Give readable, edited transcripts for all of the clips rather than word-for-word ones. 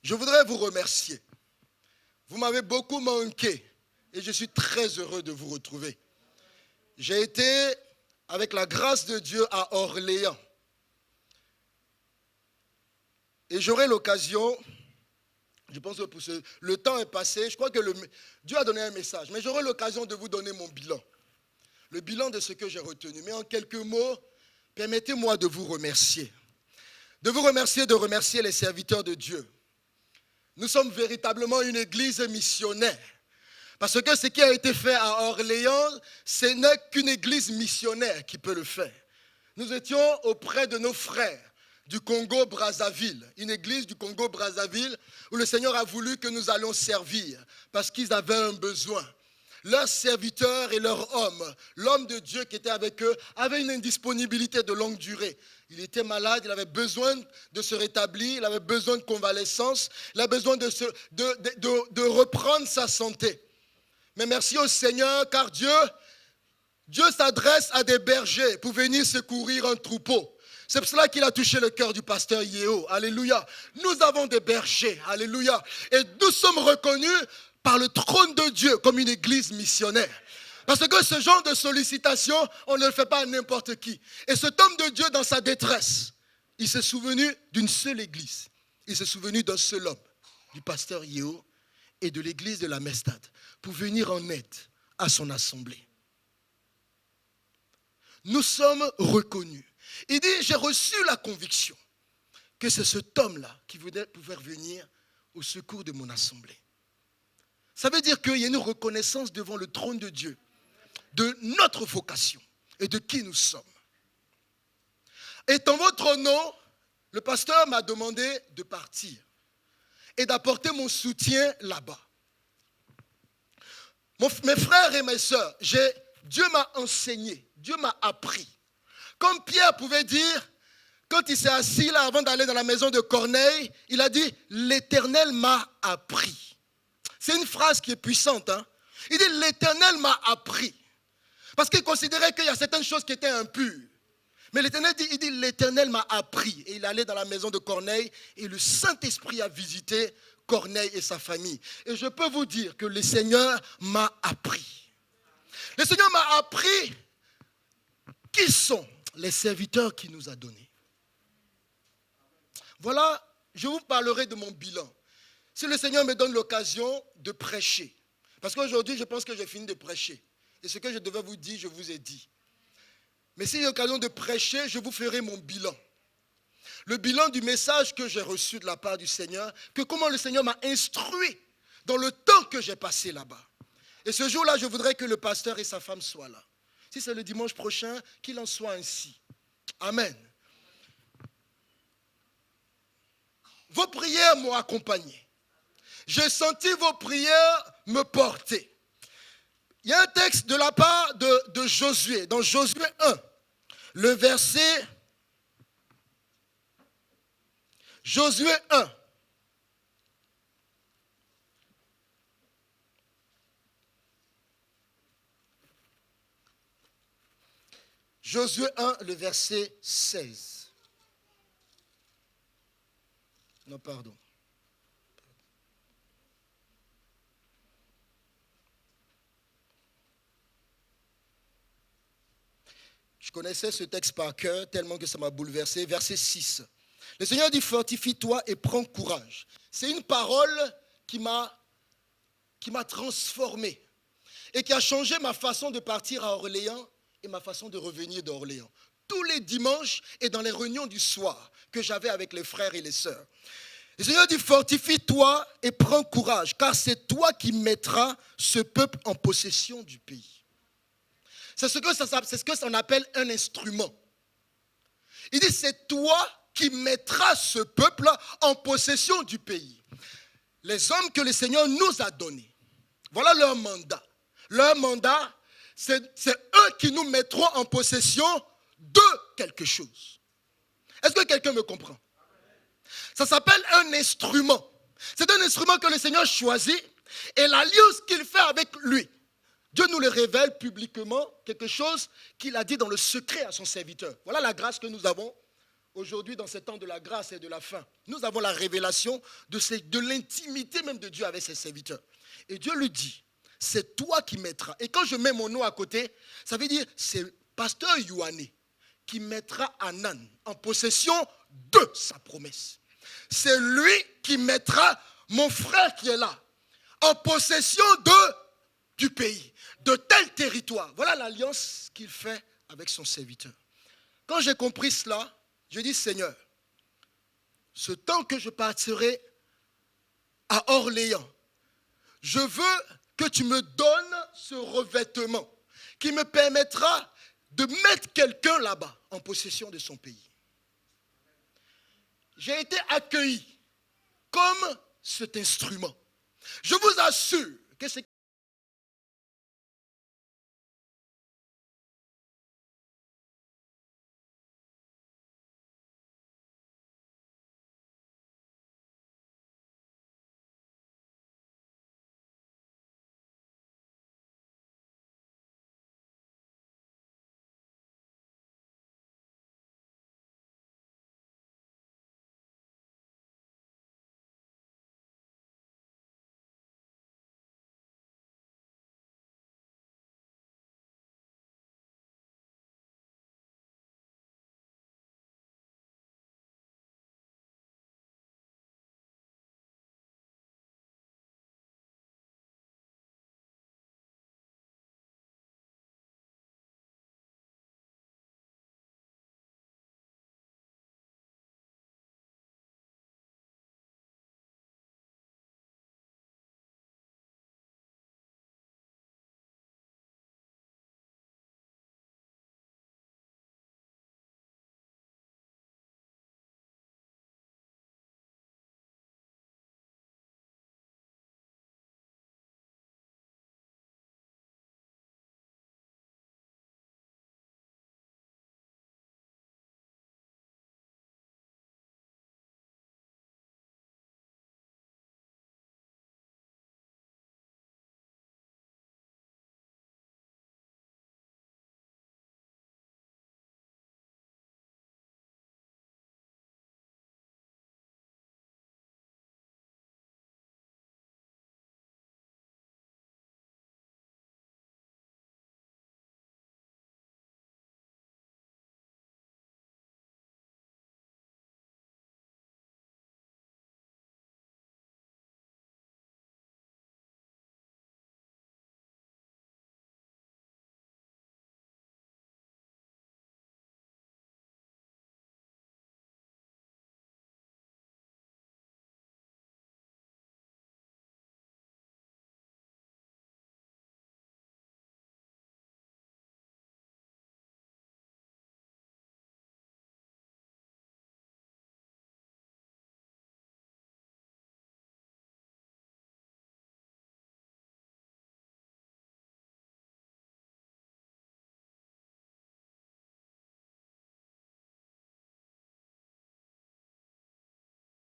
Je voudrais vous remercier. Vous m'avez beaucoup manqué et je suis très heureux de vous retrouver. J'ai été, avec la grâce de Dieu, à Orléans. Et j'aurai l'occasion, je pense que le temps est passé, je crois que Dieu a donné un message, mais j'aurai l'occasion de vous donner mon bilan. Le bilan de ce que j'ai retenu. Mais en quelques mots, permettez-moi de vous remercier. De vous remercier, de remercier les serviteurs de Dieu. Nous sommes véritablement une église missionnaire. Parce que ce qui a été fait à Orléans, ce n'est qu'une église missionnaire qui peut le faire. Nous étions auprès de nos frères du Congo-Brazzaville, une église du Congo-Brazzaville où le Seigneur a voulu que nous allions servir parce qu'ils avaient un besoin. Leurs serviteurs et leurs hommes, l'homme de Dieu qui était avec eux, avait une indisponibilité de longue durée. Il était malade, il avait besoin de se rétablir, il avait besoin de convalescence, il avait besoin de reprendre sa santé. Mais merci au Seigneur, car Dieu s'adresse à des bergers pour venir secourir un troupeau. C'est pour cela qu'il a touché le cœur du pasteur Yeo. Alléluia. Nous avons des bergers. Alléluia. Et nous sommes reconnus par le trône de Dieu comme une église missionnaire. Parce que ce genre de sollicitation, on ne le fait pas à n'importe qui. Et cet homme de Dieu, dans sa détresse, il s'est souvenu d'une seule église. Il s'est souvenu d'un seul homme, du pasteur Yeo et de l'église de la Mestade, pour venir en aide à son assemblée. Nous sommes reconnus. Il dit, j'ai reçu la conviction que c'est cet homme-là qui pouvait venir au secours de mon assemblée. Ça veut dire qu'il y a une reconnaissance devant le trône de Dieu, de notre vocation et de qui nous sommes. Et en votre nom, le pasteur m'a demandé de partir et d'apporter mon soutien là-bas. Mes frères et mes sœurs, Dieu m'a enseigné, Dieu m'a appris. Comme Pierre pouvait dire, quand il s'est assis là avant d'aller dans la maison de Corneille, il a dit, l'Éternel m'a appris. C'est une phrase qui est puissante. Hein? Il dit, l'Éternel m'a appris. Parce qu'il considérait qu'il y a certaines choses qui étaient impures. Mais l'Éternel dit, l'Éternel m'a appris. Et il allait dans la maison de Corneille et le Saint-Esprit a visité Corneille et sa famille. Et je peux vous dire que le Seigneur m'a appris. Le Seigneur m'a appris qui sont les serviteurs qu'il nous a donnés. Voilà, je vous parlerai de mon bilan. Si le Seigneur me donne l'occasion de prêcher, parce qu'aujourd'hui, je pense que j'ai fini de prêcher. Et ce que je devais vous dire, je vous ai dit. Mais si j'ai l'occasion de prêcher, je vous ferai mon bilan. Le bilan du message que j'ai reçu de la part du Seigneur, que comment le Seigneur m'a instruit dans le temps que j'ai passé là-bas. Et ce jour-là, je voudrais que le pasteur et sa femme soient là. Si c'est le dimanche prochain, qu'il en soit ainsi. Amen. Vos prières m'ont accompagné. J'ai senti vos prières me porter. Il y a un texte de la part de Josué, dans Josué 1, le verset Josué 1. Josué 1, le verset 16. Non, pardon. Je connaissais ce texte par cœur tellement que ça m'a bouleversé. Verset 6. Le Seigneur dit, fortifie-toi et prends courage. C'est une parole qui m'a transformé et qui a changé ma façon de partir à Orléans et ma façon de revenir d'Orléans. Tous les dimanches et dans les réunions du soir que j'avais avec les frères et les sœurs. Le Seigneur dit, fortifie-toi et prends courage, car c'est toi qui mettras ce peuple en possession du pays. C'est ce que ça appelle un instrument. Il dit, c'est toi qui mettras ce peuple en possession du pays. Les hommes que le Seigneur nous a donnés, voilà leur mandat. Leur mandat, c'est eux qui nous mettront en possession de quelque chose. Est-ce que quelqu'un me comprend? Ça s'appelle un instrument. C'est un instrument que le Seigneur choisit et l'alliance qu'il fait avec lui. Dieu nous le révèle publiquement, quelque chose qu'il a dit dans le secret à son serviteur. Voilà la grâce que nous avons aujourd'hui, dans ces temps de la grâce et de la fin, nous avons la révélation de l'intimité même de Dieu avec ses serviteurs. Et Dieu lui dit, c'est toi qui mettras. Et quand je mets mon nom à côté, ça veut dire, c'est pasteur Yohané qui mettra Anan en possession de sa promesse. C'est lui qui mettra mon frère qui est là en possession du pays, de tel territoire. Voilà l'alliance qu'il fait avec son serviteur. Quand j'ai compris cela, je dis, Seigneur, ce temps que je partirai à Orléans, je veux que tu me donnes ce revêtement qui me permettra de mettre quelqu'un là-bas en possession de son pays. J'ai été accueilli comme cet instrument. Je vous assure que c'est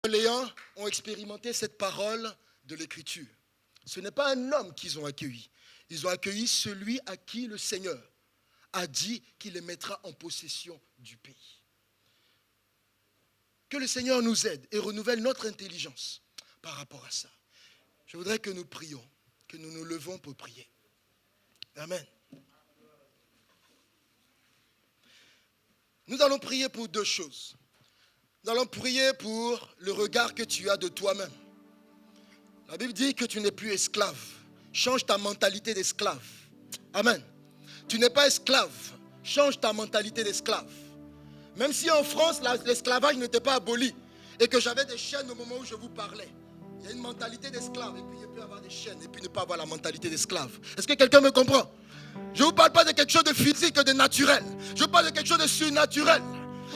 les Orléans ont expérimenté cette parole de l'Écriture. Ce n'est pas un homme qu'ils ont accueilli. Ils ont accueilli celui à qui le Seigneur a dit qu'il les mettra en possession du pays. Que le Seigneur nous aide et renouvelle notre intelligence par rapport à ça. Je voudrais que nous prions, que nous nous levons pour prier. Amen. Nous allons prier pour deux choses. Nous allons prier pour le regard que tu as de toi-même. La Bible dit que tu n'es plus esclave. Change ta mentalité d'esclave. Amen. Tu n'es pas esclave. Change ta mentalité d'esclave. Même si en France, l'esclavage n'était pas aboli et que j'avais des chaînes au moment où je vous parlais. Il y a une mentalité d'esclave et puis il peut y avoir des chaînes et puis ne pas avoir la mentalité d'esclave. Est-ce que quelqu'un me comprend? Je ne vous parle pas de quelque chose de physique, de naturel. Je vous parle de quelque chose de surnaturel.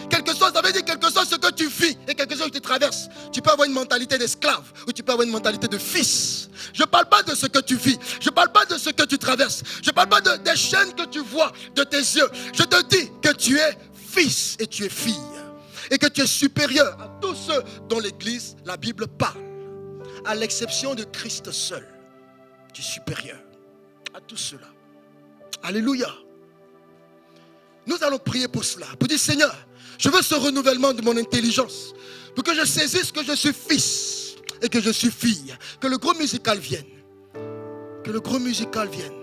Quelque chose, ça veut dire quelque chose ce que tu vis et quelque chose que tu traverses. Tu peux avoir une mentalité d'esclave ou tu peux avoir une mentalité de fils. Je ne parle pas de ce que tu vis. Je ne parle pas de ce que tu traverses. Je ne parle pas des chaînes que tu vois de tes yeux. Je te dis que tu es fils et tu es fille. Et que tu es supérieur à tous ceux dont l'Église, la Bible parle. À l'exception de Christ seul. Tu es supérieur à tout cela. Alléluia. Nous allons prier pour cela. Pour dire, Seigneur, je veux ce renouvellement de mon intelligence. Pour que je saisisse que je suis fils et que je suis fille. Que le gros musical vienne. Que le gros musical vienne.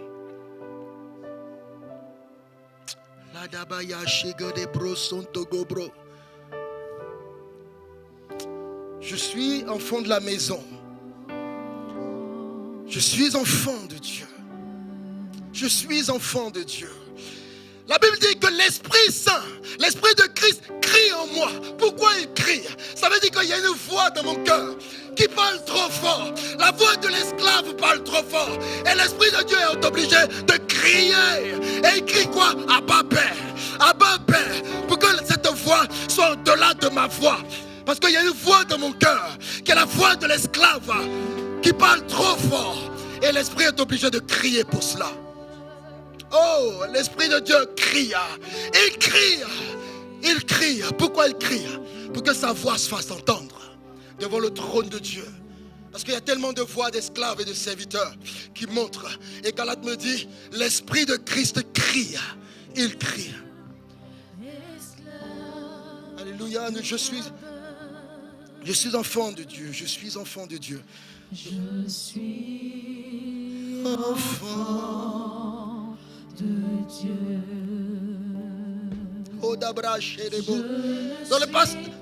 Je suis enfant de la maison. Je suis enfant de Dieu. Je suis enfant de Dieu. La Bible dit que l'Esprit Saint, l'Esprit de Christ crie en moi. Pourquoi il crie? Ça veut dire qu'il y a une voix dans mon cœur qui parle trop fort. La voix de l'esclave parle trop fort. Et l'Esprit de Dieu est obligé de crier. Et il crie quoi? Abba Père. Abba Père. Pour que cette voix soit au-delà de ma voix. Parce qu'il y a une voix dans mon cœur qui est la voix de l'esclave qui parle trop fort. Et l'Esprit est obligé de crier pour cela. Oh, l'Esprit de Dieu crie. Il crie. Il crie. Pourquoi il crie? Pour que sa voix se fasse entendre devant le trône de Dieu. Parce qu'il y a tellement de voix d'esclaves et de serviteurs qui montrent. Et Galate me dit, l'Esprit de Christ crie. Il crie. Alléluia. Je suis enfant de Dieu. Je suis enfant de Dieu. Je suis enfant de Dieu.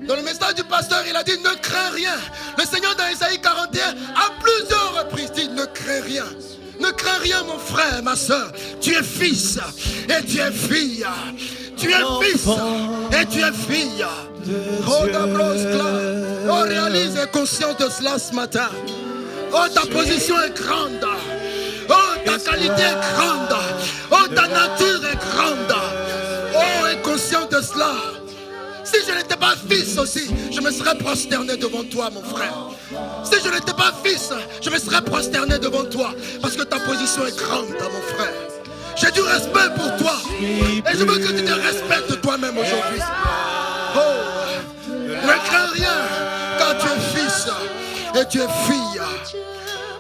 Dans le message du pasteur, il a dit ne crains rien. Le Seigneur dans Isaïe 41 à plusieurs reprises dit ne crains rien. Ne crains rien mon frère, ma soeur. Tu es fils et tu es fille. Tu es fils et tu es fille. Oh, réalise et est conscient de cela ce matin. Oh, ta position est grande. Oh, ta qualité est grande. Oh, ta nature est grande. Oh, est conscient de cela. Si je n'étais pas fils aussi, je me serais prosterné devant toi, mon frère. Si je n'étais pas fils, je me serais prosterné devant toi. Parce que ta position est grande, mon frère. J'ai du respect pour toi. Et je veux que tu te respectes toi-même aujourd'hui. Oh, ne crains rien quand tu es fils et tu es fille.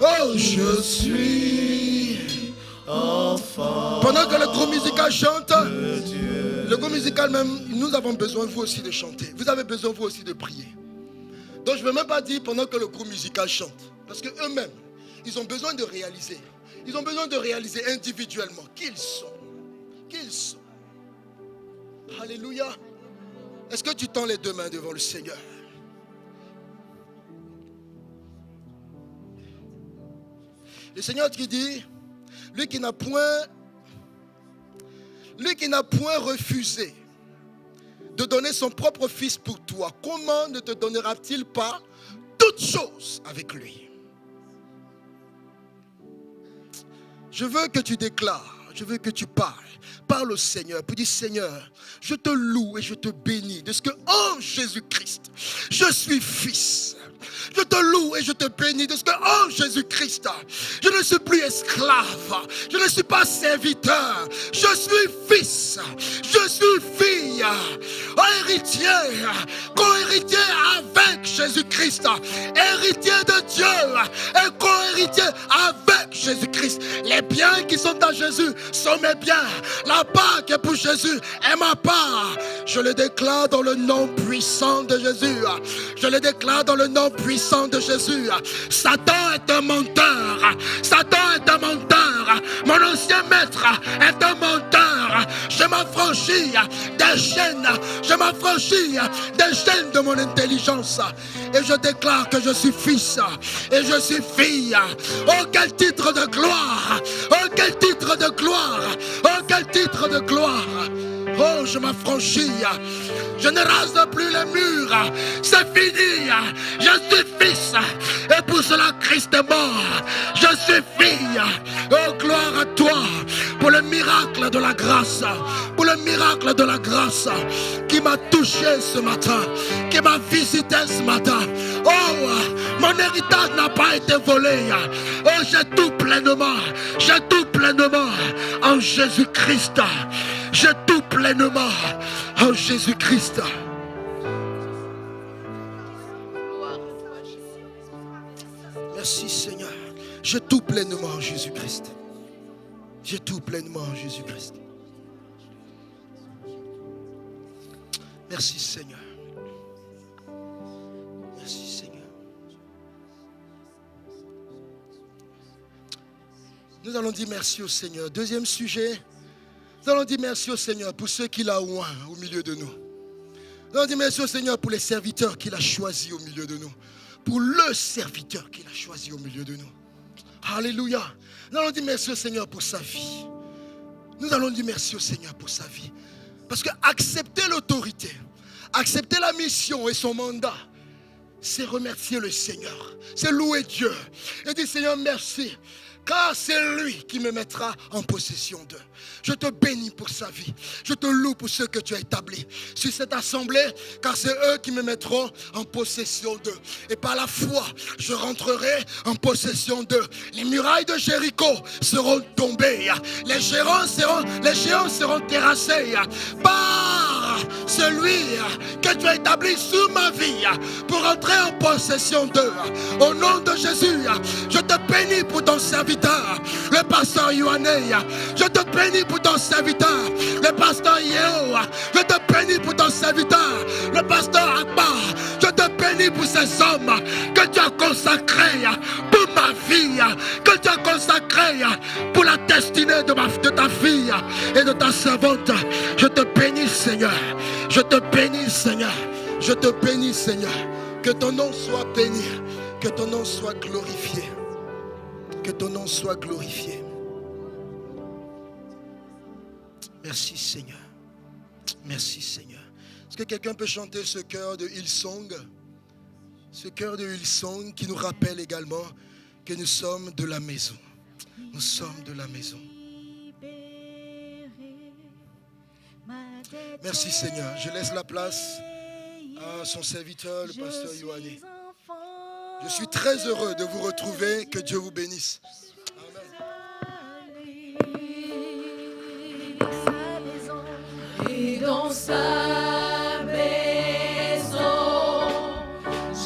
Oh, je suis enfant. Pendant que le groupe musical chante, le groupe musical même, nous avons besoin vous aussi de chanter. Vous avez besoin vous aussi de prier. Donc je ne veux même pas dire pendant que le groupe musical chante. Parce qu'eux-mêmes, ils ont besoin de réaliser. Ils ont besoin de réaliser individuellement qui ils sont. Qui ils sont. Alléluia. Est-ce que tu tends les deux mains devant le Seigneur? Le Seigneur qui dit, lui qui n'a point refusé de donner son propre fils pour toi, comment ne te donnera-t-il pas toutes choses avec lui? Je veux que tu déclares, je veux que tu parles. Parle au Seigneur, puis dis Seigneur, je te loue et je te bénis de ce que en Jésus-Christ, je suis fils. Je te loue et je te bénis de ce que en Jésus-Christ, je ne suis plus esclave, je ne suis pas serviteur, je suis fils, je suis fille, héritier, co-héritier avec Jésus-Christ, héritier de Dieu et co-héritier avec Jésus-Christ. Les biens qui sont à Jésus sont mes biens, la part qui est pour Jésus est ma part. Je le déclare dans le nom puissant de Jésus. Je le déclare dans le nom puissant de Jésus. Satan est un menteur. Satan est un menteur. Mon ancien maître est un menteur. Je m'affranchis des chaînes. Je m'affranchis des chaînes de mon intelligence. Et je déclare que je suis fils et je suis fille. Oh, quel titre de gloire! Oh, quel titre de gloire! Oh, quel titre de gloire! Oh, je m'affranchis. Je ne rase plus les murs. C'est fini. Je suis fils. Et pour cela, Christ est mort. Je suis fille. Oh, gloire à toi. Pour le miracle de la grâce. Pour le miracle de la grâce qui m'a touché ce matin. Qui m'a visité ce matin. Oh, mon héritage n'a pas été volé. Oh, j'ai tout pleinement. J'ai tout pleinement en Jésus-Christ. J'ai tout pleinement en Jésus-Christ. Merci Seigneur. J'ai tout pleinement en Jésus-Christ. J'ai tout pleinement en Jésus-Christ. Merci Seigneur. Merci Seigneur. Nous allons dire merci au Seigneur. Deuxième sujet, nous allons dire merci au Seigneur pour ceux qu'il a oints au milieu de nous. Nous allons dire merci au Seigneur pour les serviteurs qu'il a choisis au milieu de nous. Pour le serviteur qu'il a choisi au milieu de nous. Alléluia. Nous allons dire merci au Seigneur pour sa vie. Nous allons dire merci au Seigneur pour sa vie. Parce que accepter l'autorité, accepter la mission et son mandat, c'est remercier le Seigneur. C'est louer Dieu. Et dire Seigneur merci. Car c'est lui qui me mettra en possession d'eux. Je te bénis pour sa vie. Je te loue pour ce que tu as établi sur cette assemblée, car c'est eux qui me mettront en possession d'eux. Et par la foi, je rentrerai en possession d'eux. Les murailles de Jéricho seront tombées. Les géants seront terrassés par celui que tu as établi sur ma vie pour entrer en possession d'eux. Au nom de Jésus, je te bénis pour ton serviteur, le pasteur Yohané. Je te bénis pour ton serviteur, le pasteur Yeo. Je te bénis pour ton serviteur, le pasteur Abba. Je te bénis pour ces hommes que tu as consacrés pour ma vie, que tu as consacrés pour la destinée de ta fille et de ta servante. Je te bénis, Seigneur. Je te bénis, Seigneur. Je te bénis, Seigneur. Que ton nom soit béni. Que ton nom soit glorifié. Que ton nom soit glorifié. Merci Seigneur. Merci Seigneur. Est-ce que quelqu'un peut chanter ce chœur de Hillsong? Ce chœur de Hillsong qui nous rappelle également que nous sommes de la maison. Nous sommes de la maison. Merci Seigneur. Je laisse la place à son serviteur, le pasteur Yohané. Je suis très heureux de vous retrouver. Que Dieu vous bénisse. Amen. Et dans sa maison,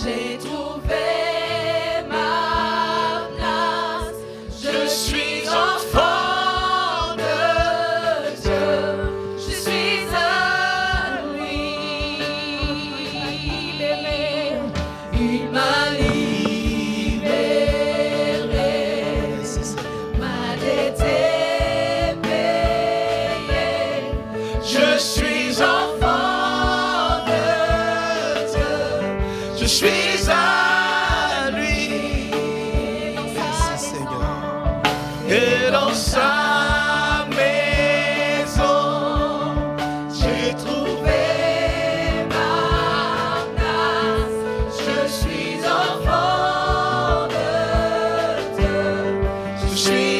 j'ai trouvé ma place. Je suis enfant de Dieu. Je suis à lui. Il m'a libéré. Ma dette est payée. Je suis enfant de Dieu. Je suis à lui. Merci Seigneur. Et dans sa maison, j'ai trouvé ma place. Je suis enfant de Dieu. Je suis